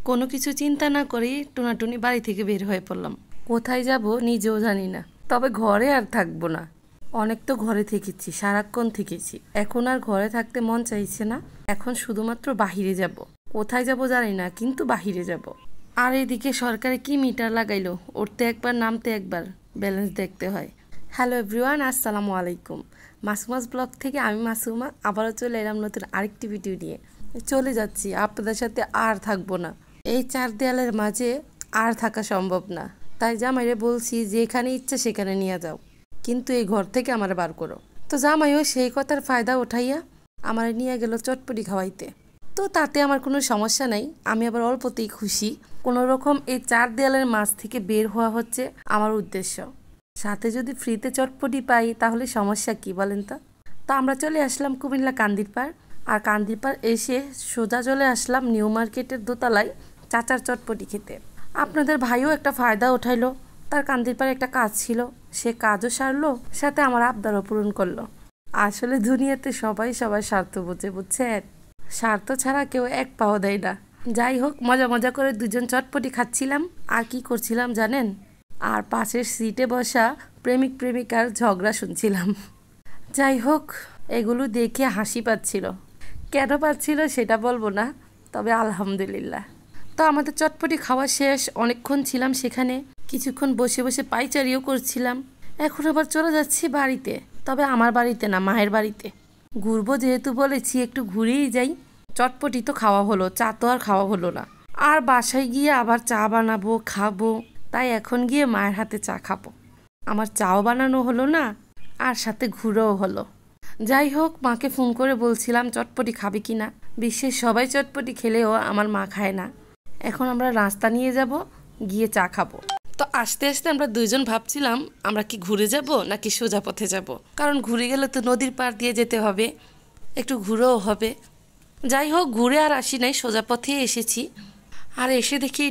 কোনো কিছু চিন্তা না করেই টুনাটুনি বাড়ি থেকে বের হয়ে পড়লাম। কোথায় যাব নিজেও জানি না, তবে ঘরে আর থাকবো না। অনেক তো ঘরে থেকেছি, সারাক্ষণ থেকেছি, এখন আর ঘরে থাকতে মন চাইছে না। এখন শুধুমাত্র বাহিরে যাব। কোথায় যাব জানি না, কিন্তু বাহিরে যাব। আর এদিকে সরকারে কি মিটার লাগাইলো, উঠতে একবার নামতে একবার ব্যালেন্স দেখতে হয়। হ্যালো এভরিওয়ান, আসসালামু আলাইকুম। মাসুমাস ব্লগ থেকে আমি মাসুমা আবারও চলে এলাম নতুন আরেকটি ভিডিও নিয়ে। চলে যাচ্ছি, আপনাদের সাথে আর থাকবো না। এই চার দেয়ালের মাঝে আর থাকা সম্ভব না। তাই জামাইরে বলছি যেখানে ইচ্ছা সেখানে নিয়ে যাও, কিন্তু এই ঘর থেকে আমার বার করো। তো জামাইও সেই কথার ফায়দা উঠাইয়া আমার নিয়ে গেল চটপটি খাওয়াইতে। তো তাতে আমার কোনো সমস্যা নাই, আমি আবার অল্পতেই খুশি। কোনো রকম এই চার দেয়ালের মাঝ থেকে বের হওয়া হচ্ছে আমার উদ্দেশ্য। সাথে যদি ফ্রিতে চটপটি পাই তাহলে সমস্যা কি বলেন তো। আমরা চলে আসলাম কুমিল্লা কান্দিরপাড়। আর কান্দিরপাড় এসে সোজা চলে আসলাম নিউ মার্কেটের দোতলায় চাচার চটপটি খেতে। আপনাদের ভাইও একটা ফায়দা উঠাইলো, তার কান্দিরপাড়ে একটা কাজ ছিল, সে কাজও সারলো, সাথে আমার আবদারও পূরণ করলো। আসলে দুনিয়াতে সবাই সবার স্বার্থ বোঝে, বুঝছেন? স্বার্থ ছাড়া কেউ এক পাও দেয় না। যাই হোক, মজা মজা করে দুজন চটপটি খাচ্ছিলাম। আর কি করছিলাম জানেন? আর পাশের সিটে বসা প্রেমিক প্রেমিকার ঝগড়া শুনছিলাম। যাই হোক, এগুলো দেখে হাসি পাচ্ছিল। কেন পাচ্ছিল সেটা বলবো না, তবে আলহামদুলিল্লাহ। তো আমাদের চটপটি খাওয়া শেষ, অনেকক্ষণ ছিলাম সেখানে, কিছুক্ষণ বসে বসে পাইচারিও করছিলাম। এখন আবার চলে যাচ্ছি বাড়িতে, তবে আমার বাড়িতে না, মায়ের বাড়িতে। ঘুরবো যেহেতু বলেছি, একটু ঘুরেই যাই। চটপটি তো খাওয়া হলো, চা তো আর খাওয়া হলো না। আর বাসায় গিয়ে আবার চা বানাবো, খাবো। তাই এখন গিয়ে মায়ের হাতে চা খাবো। আমার চাও বানানো হলো না, আর সাথে ঘুরেও হলো। যাই হোক, মাকে ফোন করে বলছিলাম চটপটি খাবে কি না। বিশ্বের সবাই চটপটি খেলেও আমার মা খায় না। এখন আমরা রাস্তা নিয়ে যাব, গিয়ে চা খাবো। তো আস্তে আস্তে আমরা দুইজন ভাবছিলাম আমরা কি ঘুরে যাব নাকি সোজা পথে যাব, কারণ ঘুরে গেলে তো নদীর পাড় দিয়ে যেতে হবে, একটু ঘুরেও হবে। যাই হোক, ঘুরে আর আসি নাই, সোজা পথে এসেছি। আর এসে দেখি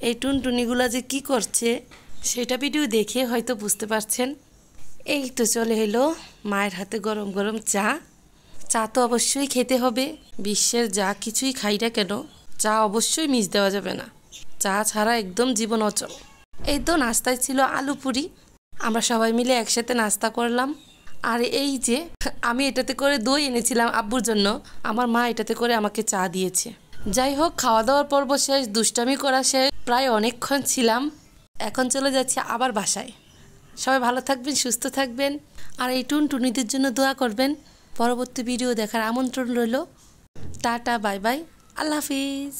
এই টুনটুনিগুলা যে কি করছে সেটা ভিডিও দেখে হয়তো বুঝতে পারছেন। এই তো চলে এলো মায়ের হাতে গরম গরম চা। চা তো অবশ্যই খেতে হবে, বিশ্বের যা কিছুই খাই না কেন চা অবশ্যই মিস দেওয়া যাবে না। চা ছাড়া একদম জীবন অচল। এই তো নাস্তায় ছিল আলু পুরি, আমরা সবাই মিলে একসাথে নাস্তা করলাম। আর এই যে আমি এটাতে করে দই এনেছিলাম আব্বুর জন্য, আমার মা এটাতে করে আমাকে চা দিয়েছে। যাই হোক, খাওয়া দাওয়ার পর্ব শেষ, দুষ্টামি করা শেষ, প্রায় অনেকক্ষণ ছিলাম। এখন চলে যাচ্ছি আবার বাসায়। সবাই ভালো থাকবেন, সুস্থ থাকবেন, আর এই টুনটুনিদের জন্য দোয়া করবেন। পরবর্তী ভিডিও দেখার আমন্ত্রণ রইল। টাটা, বাই বাই, আল্লাহ হাফিজ।